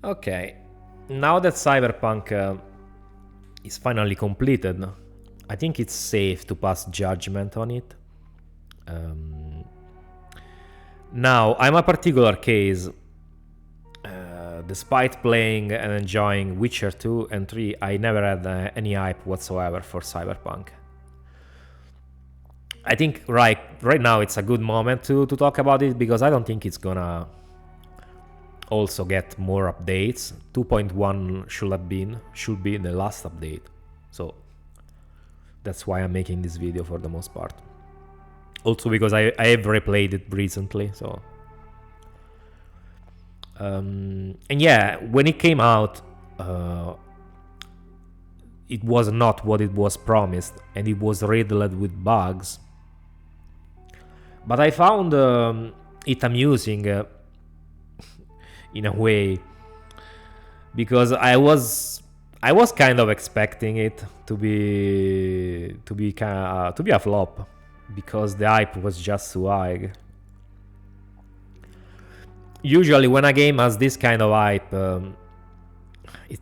Okay, now that Cyberpunk is finally completed, I think it's safe to pass judgment on it. Now, I'm a particular case. Despite playing and enjoying Witcher 2 and 3, I never had any hype whatsoever for Cyberpunk. I think right now it's a good moment to talk about it, because I don't think it's gonna also get more updates. 2.1 should be the last update, so that's why I'm making this video for the most part. Also because I have replayed it recently, so and yeah, when it came out, it was not what it was promised, and it was riddled with bugs. But I found it amusing in a way, because I was kind of expecting it to be a flop, because the hype was just too high. Usually, when a game has this kind of hype, it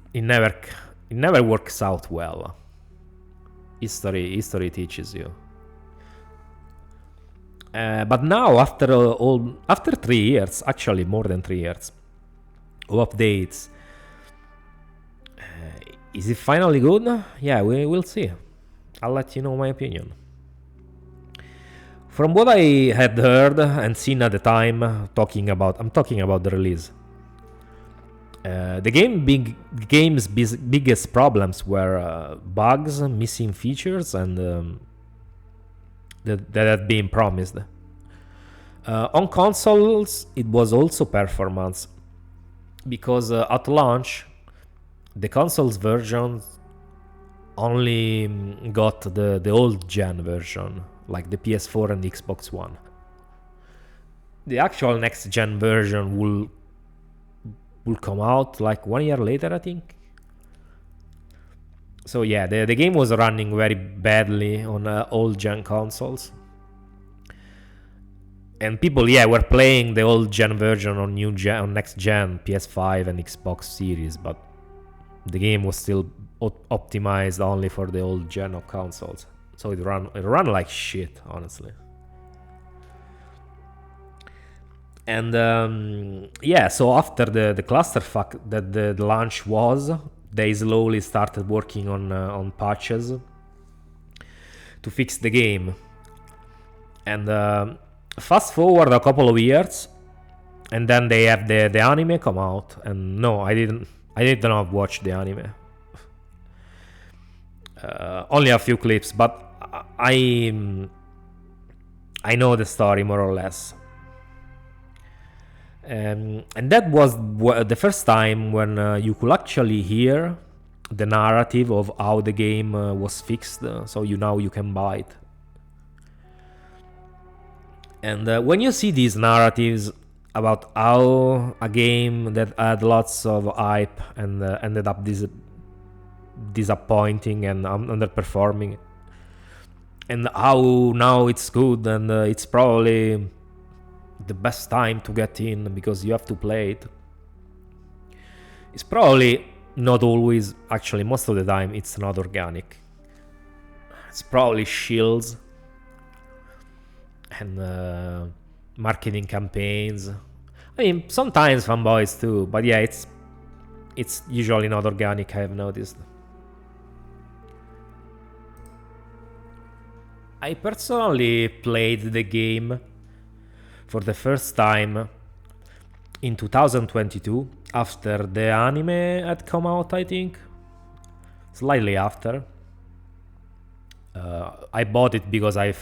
never works out well. History teaches you. But now, after 3 years, actually more than 3 years of updates, is it finally good? Yeah, we will see. I'll let you know my opinion. From what I had heard and seen at the time, I'm talking about the release. The game's biggest problems were bugs, missing features, and that had been promised. On consoles, it was also performance, because at launch, the consoles version only got the old gen version, like the PS4 and the Xbox One. The actual next gen version will come out like 1 year later, I think. So yeah, the game was running very badly on old gen consoles, and people were playing the old gen version on next gen PS5 and Xbox Series, but the game was still optimized only for the old gen of consoles. So it ran like shit, honestly. And so after the clusterfuck that the launch was, they slowly started working on patches to fix the game. And fast forward a couple of years, and then they have the anime come out. And no, I did not watch the anime. Only a few clips, but I know the story more or less. And that was the first time when you could actually hear the narrative of how the game was fixed, so now you can buy it. And when you see these narratives about how a game that had lots of hype and ended up disappointing and underperforming, and how now it's good and it's probably the best time to get in because you have to play it, it's probably not always, actually most of the time it's not organic. It's probably shields and marketing campaigns. I mean, sometimes fanboys too, but yeah, it's usually not organic, I have noticed. I personally played the game for the first time in 2022, after the anime had come out, I think. Slightly after. I bought it because I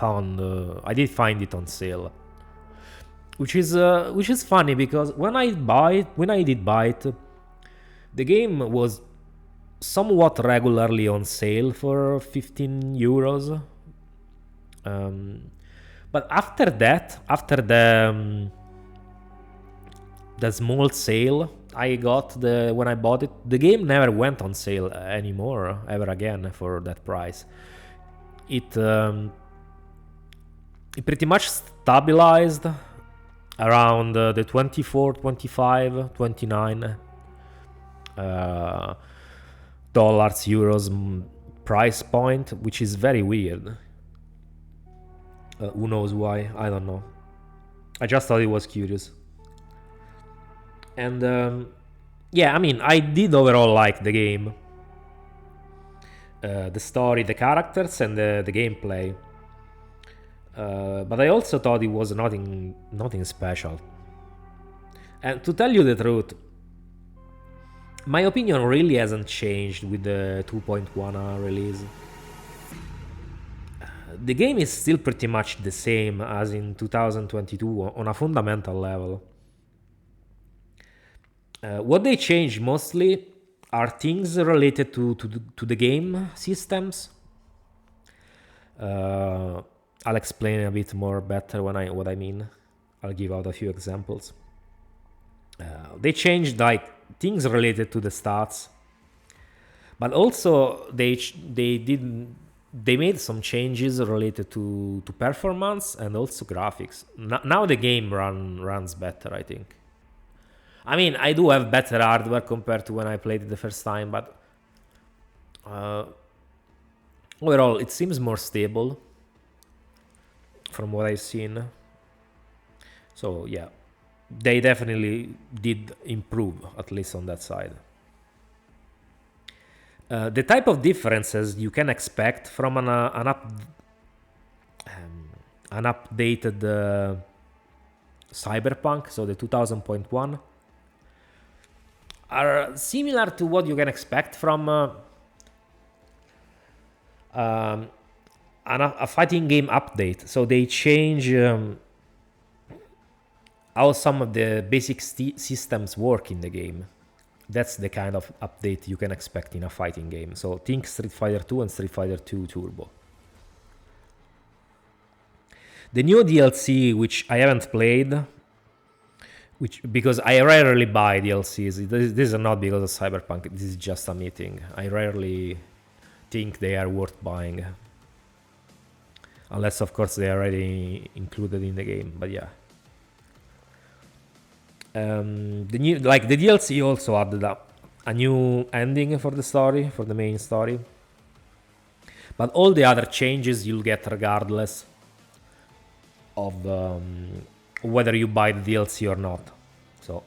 did find it on sale. Which is funny, because when I did buy it, the game was somewhat regularly on sale for 15 euros. But after that, after the small sale I got when I bought it, the game never went on sale anymore, ever again, for that price. It pretty much stabilized around the 24, 25, 29. dollars, euros price point, which is very weird. Who knows why? I don't know. I just thought it was curious. And yeah, I mean, I did overall like the game. The story, the characters, and the gameplay. But I also thought it was nothing special. And to tell you the truth, my opinion really hasn't changed with the 2.1 release. The game is still pretty much the same as in 2022 on a fundamental level. What they changed mostly are things related to the game systems. I'll explain a bit more better what I mean. I'll give out a few examples. They changed like things related to the stats, but also they made some changes related to performance and also graphics. Now the game runs better, I think. I mean, I do have better hardware compared to when I played it the first time, but overall it seems more stable from what I've seen. So yeah, they definitely did improve, at least on that side. The type of differences you can expect from an updated Cyberpunk, so the 2000.1, are similar to what you can expect from a fighting game update. So they change how some of the basic systems work in the game. That's the kind of update you can expect in a fighting game. So think Street Fighter 2 and Street Fighter 2 Turbo. The new DLC, which I haven't played, because I rarely buy DLCs. This is not because of Cyberpunk. This is just a meeting. I rarely think they are worth buying, unless of course they are already included in the game. But yeah, the DLC also added a new ending for the story, for the main story. But all the other changes you'll get regardless of whether you buy the DLC or not. So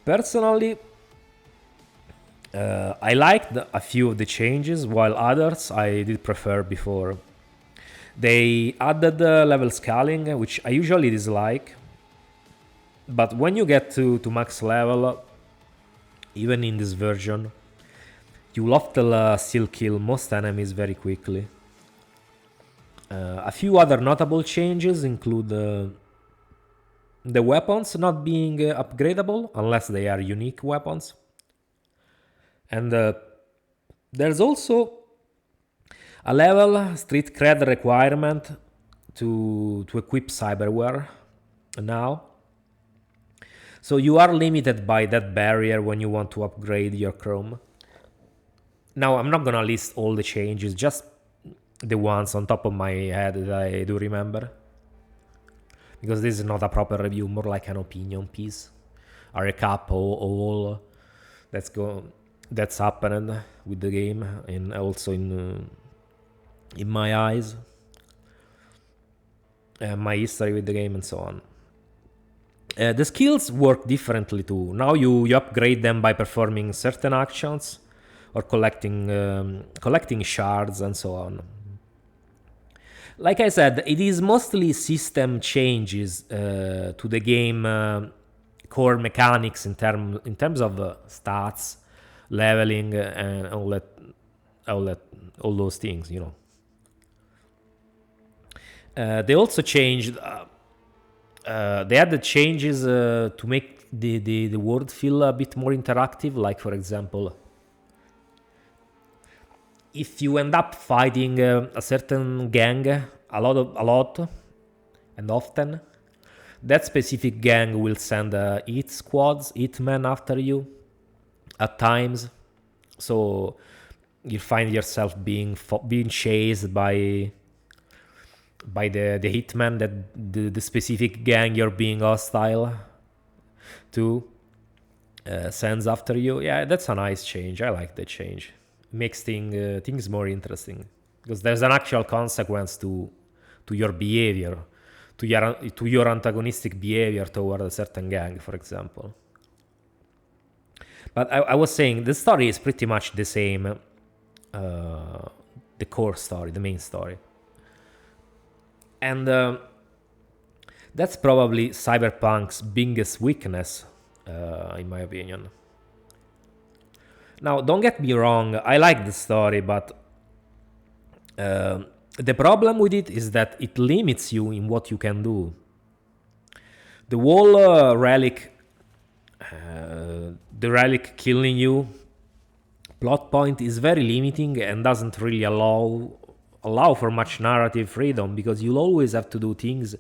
personally, I liked a few of the changes, while others I did prefer before. They added level scaling, which I usually dislike, but when you get to max level, even in this version, you'll often still kill most enemies very quickly. A few other notable changes include the weapons not being upgradable unless they are unique weapons. And there's also a level street cred requirement to equip cyberware now. So you are limited by that barrier when you want to upgrade your Chrome. Now, I'm not gonna list all the changes, just the ones on top of my head that I do remember, because this is not a proper review, more like an opinion piece, a recap of all that's happened with the game, and also in my eyes, my history with the game, and so on. The skills work differently too. Now you upgrade them by performing certain actions or collecting shards and so on. Like I said, it is mostly system changes to the game core mechanics in terms of stats, leveling, and all those things, you know. They also changed. They had the changes to make the world feel a bit more interactive. Like, for example, if you end up fighting a certain gang a lot and often, that specific gang will send hit men after you at times. So you find yourself being chased by the hitman that the specific gang you're being hostile to. sends after you. Yeah, that's a nice change. I like the change. Makes things more interesting because there's an actual consequence to your behavior, to your antagonistic behavior toward a certain gang, for example. But I was saying the story is pretty much the same, the core story, the main story, and that's probably Cyberpunk's biggest weakness, in my opinion. Now, don't get me wrong, I like the story, but the problem with it is that it limits you in what you can do. The whole the relic killing you plot point is very limiting and doesn't really allow for much narrative freedom, because you'll always have to do things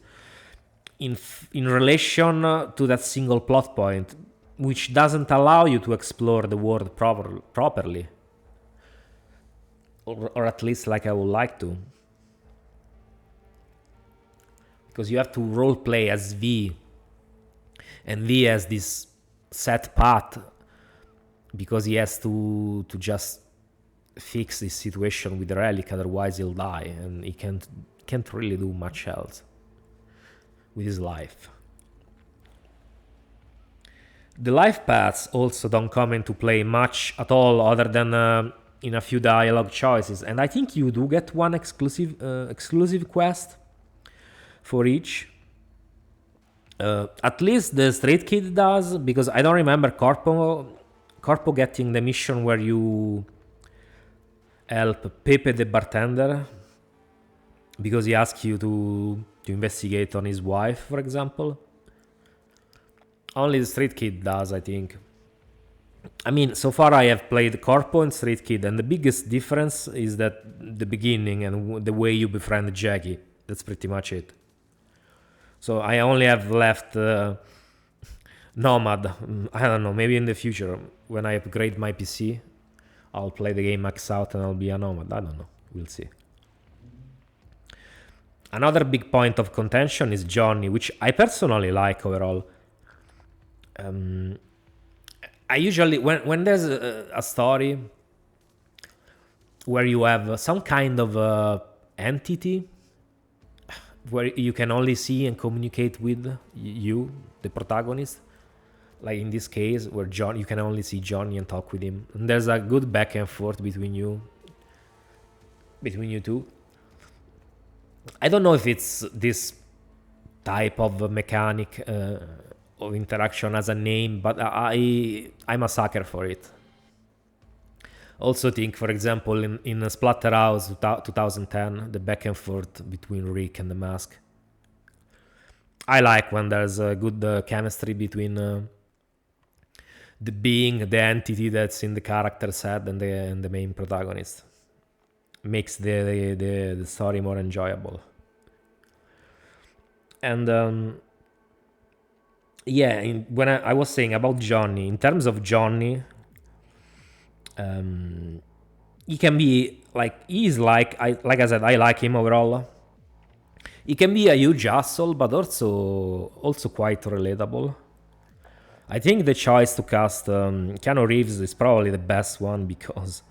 in relation to that single plot point, which doesn't allow you to explore the world properly, or at least like I would like to, because you have to roleplay as V, and V has this set path because he has to just fix this situation with the relic, otherwise he'll die, and he can't really do much else with his life. The life paths also don't come into play much at all, other than in a few dialogue choices, and I think you do get one exclusive quest for each. At least the Street Kid does, because I don't remember Corpo getting the mission where you help Pepe the bartender because he asks you to investigate on his wife, for example. Only the Street Kid does, I think. I mean, so far I have played Corpo and Street Kid, and the biggest difference is that the beginning and the way you befriend Jackie. That's pretty much it. So I only have left Nomad. I don't know, maybe in the future, when I upgrade my PC, I'll play the game max out and I'll be a Nomad. I don't know, we'll see. Another big point of contention is Johnny, which I personally like overall. I usually, when there's a story where you have some kind of entity where you can only see and communicate with you, the protagonist, like in this case where you can only see Johnny and talk with him, and there's a good back and forth between you two. I don't know if it's this type of mechanic of interaction as a name, but I'm a sucker for it. Also think, for example, in Splatterhouse 2010, the back and forth between Rick and the Mask. I like when there's a good chemistry between the entity that's in the character's head and the main protagonist. Makes the story more enjoyable. And yeah, when I was saying about Johnny, in terms of Johnny, he can be he's like I said, I like him overall. He can be a huge asshole, but also quite relatable. I think the choice to cast Keanu Reeves is probably the best one, because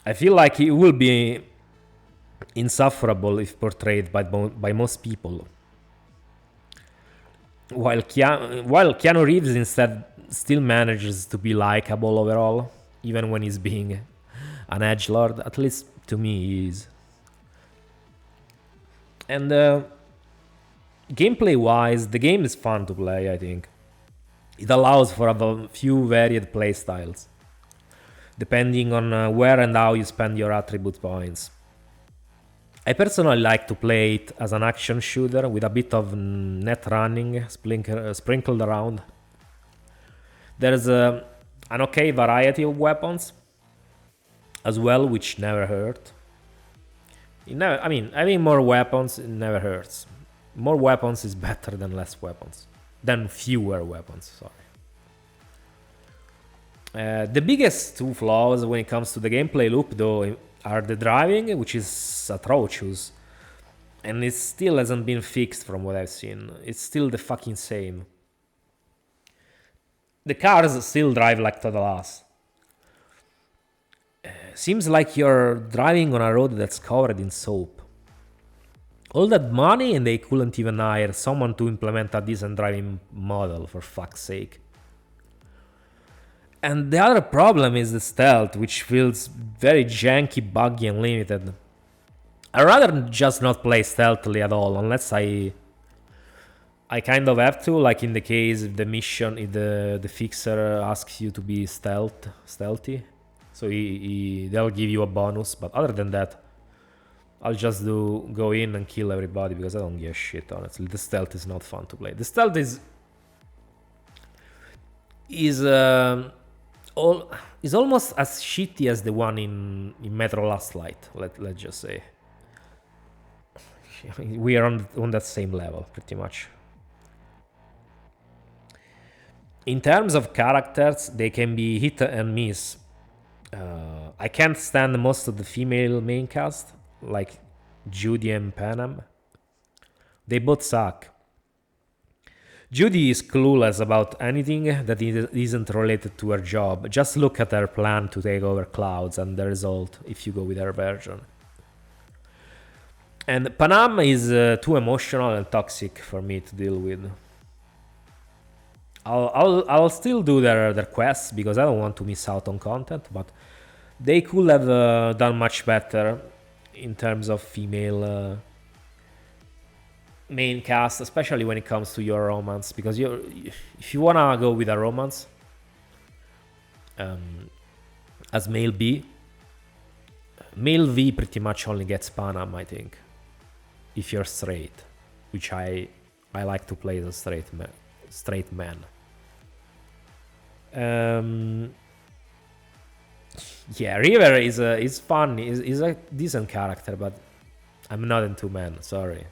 I feel like he will be insufferable if portrayed by most people. While Keanu Reeves instead still manages to be likable overall, even when he's being an edgelord. At least to me, he is. And gameplay-wise, the game is fun to play, I think. It allows for a few varied playstyles, depending on where and how you spend your attribute points. I personally like to play it as an action shooter with a bit of net running sprinkled around. There's an okay variety of weapons as well, which never hurt. Having more weapons, it never hurts. More weapons is better than less weapons. Than fewer weapons, sorry. The biggest two flaws when it comes to the gameplay loop, though, are the driving, which is atrocious, and it still hasn't been fixed from what I've seen. It's still the fucking same. The cars still drive like total ass. Seems like you're driving on a road that's covered in soap. All that money and they couldn't even hire someone to implement a decent driving model, for fuck's sake. And the other problem is the stealth, which feels very janky, buggy, and limited. I'd rather just not play stealthily at all, unless I kind of have to, like in the case if the mission, if the fixer asks you to be stealthy. So they'll give you a bonus, but other than that, I'll just go in and kill everybody because I don't give a shit, honestly. The stealth is not fun to play. The stealth is almost as shitty as the one in Metro Last Light, let's just say. We are on that same level, pretty much. In terms of characters, they can be hit and miss. I can't stand most of the female main cast, like Judy and Panam. They both suck. Judy is clueless about anything that isn't related to her job. Just look at her plan to take over clouds and the result if you go with her version. And Panam is too emotional and toxic for me to deal with. I'll still do their quests because I don't want to miss out on content, but they could have done much better in terms of female main cast, especially when it comes to your romance, because if you wanna go with a romance as male B, male V pretty much only gets Panam, I think, if you're straight, which I like to play as a straight man. Yeah, River is fun, is a decent character, but I'm not into men, sorry.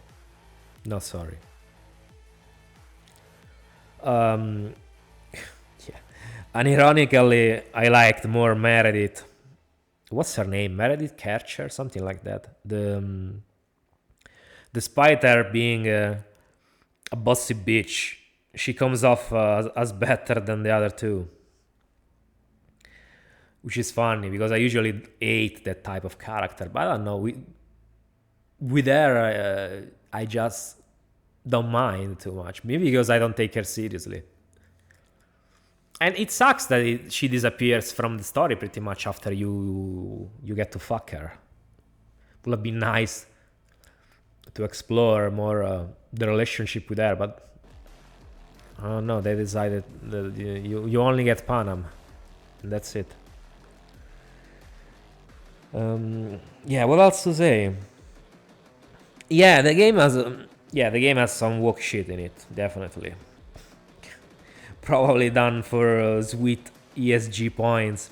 No, sorry. Yeah. Unironically, I liked more Meredith. What's her name? Meredith Kercher? Something like that. Despite her being a bossy bitch, she comes off as better than the other two. Which is funny, because I usually hate that type of character. But I don't know, with her, I just don't mind too much. Maybe because I don't take her seriously. And it sucks that she disappears from the story pretty much after you get to fuck her. Would have been nice to explore more the relationship with her, but I don't know, they decided that you only get Panam, and that's it. Yeah, what else to say? Yeah, the game has some woke shit in it, definitely. Probably done for sweet ESG points.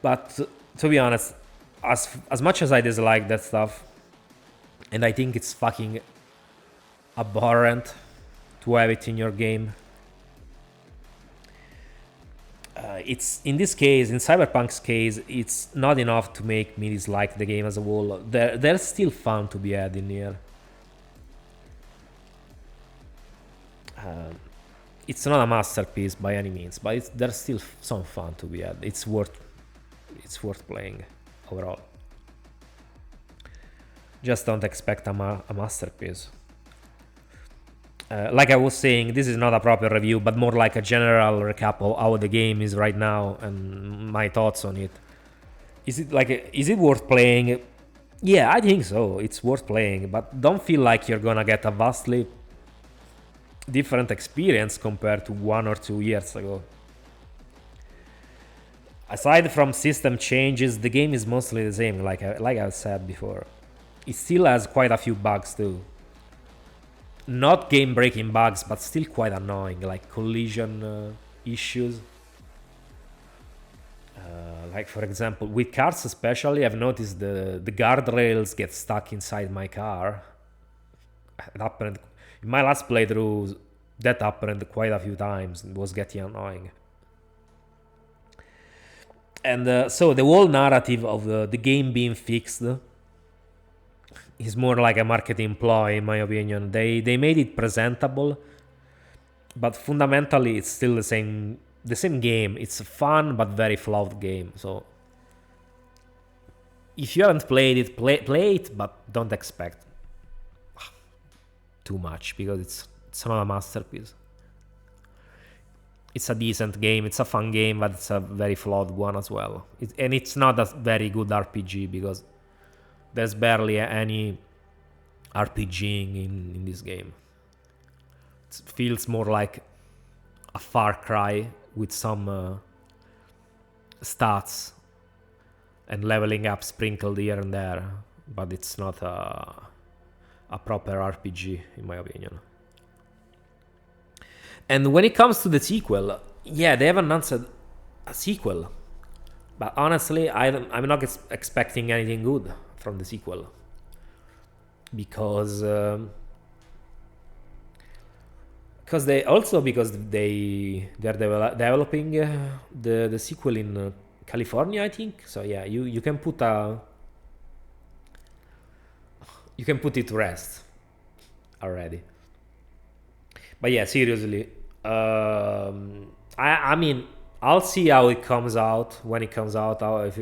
But to be honest, as much as I dislike that stuff, and I think it's fucking abhorrent to have it in your game, it's in this case, in Cyberpunk's case, it's not enough to make me dislike the game as a whole. There's still fun to be had in here. It's not a masterpiece by any means, but there's still some fun to be had. It's worth playing overall. Just don't expect a masterpiece. Like I was saying, this is not a proper review, but more like a general recap of how the game is right now and my thoughts on it. Is it worth playing? Yeah, I think so. It's worth playing, but don't feel like you're gonna get a vastly different experience compared to 1 or 2 years ago. Aside from system changes, the game is mostly the same, like I said before. It still has quite a few bugs too. Not game-breaking bugs, but still quite annoying, like collision issues. Like for example, with cars especially, I've noticed the guardrails get stuck inside my car. It happened in my last playthrough. That happened quite a few times. It was getting annoying. And so the whole narrative of the game being fixed is more like a marketing ploy, in my opinion. They made it presentable, but fundamentally it's still the same the same game. It's a fun but very flawed game. So if you haven't played it, play it, but don't expect too much because it's not a masterpiece. It's a decent game, it's a fun game, but it's a very flawed one as well. And it's not a very good RPG because there's barely any RPGing in this game. It feels more like a Far Cry with some stats and leveling up sprinkled here and there, but it's not a proper RPG in my opinion. And when it comes to the sequel, yeah, they have announced a sequel, but honestly, I'm not expecting anything good from the sequel because they're developing the sequel in California, I think. So yeah, you can put it to rest already. But yeah, seriously, I mean, I'll see how it comes out when it comes out. If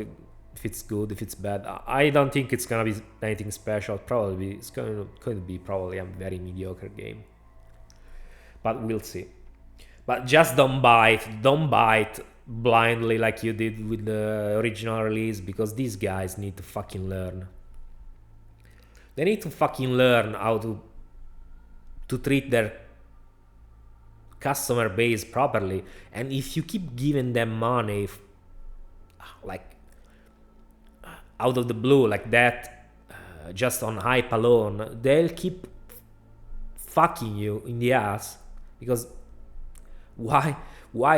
it's good, if it's bad. I don't think it's gonna be anything special. Probably it's going to be probably a very mediocre game. But we'll see. But just don't buy it blindly like you did with the original release, because these guys need to fucking learn. They need to fucking learn how to treat their customer base properly. And if you keep giving them money like out of the blue like that, just on hype alone, they'll keep fucking you in the ass. Because why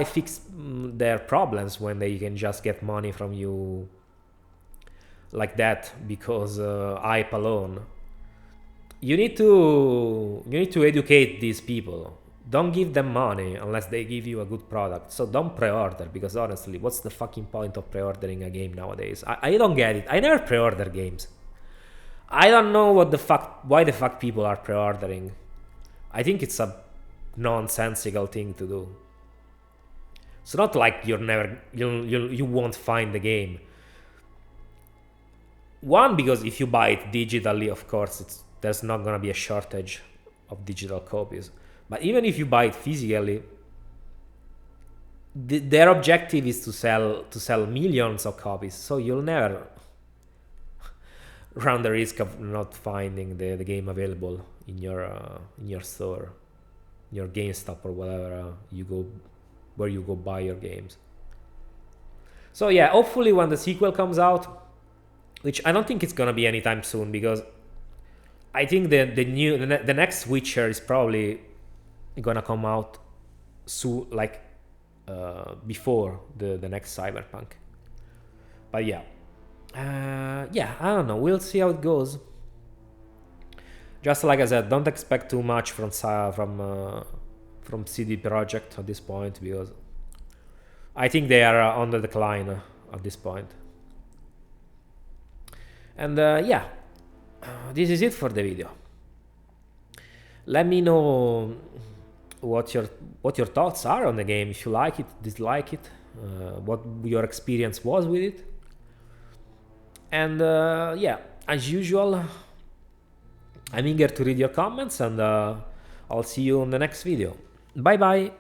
fix their problems when they can just get money from you like that because hype alone? You need to educate these people. Don't give them money unless they give you a good product. So don't pre-order, because honestly, what's the fucking point of pre-ordering a game nowadays? I don't get it. I never pre-order games. I don't know why the fuck people are pre-ordering. I think it's a nonsensical thing to do. It's not like you won't find the game. One, because if you buy it digitally, of course, there's not gonna be a shortage of digital copies. But even if you buy it physically, their objective is to sell millions of copies. So you'll never run the risk of not finding the game available in your store, your GameStop or whatever where you go buy your games. So yeah, hopefully when the sequel comes out, which I don't think it's gonna be anytime soon, because I think the next Witcher is probably gonna come out soon, like before the next Cyberpunk. But yeah, I don't know. We'll see how it goes. Just like I said, don't expect too much from CD Projekt at this point, because I think they are on the decline at this point. And this is it for the video. Let me know what your thoughts are on the game, if you like it, dislike it, what your experience was with it. And as usual, I'm eager to read your comments, and I'll see you on the next video. Bye bye.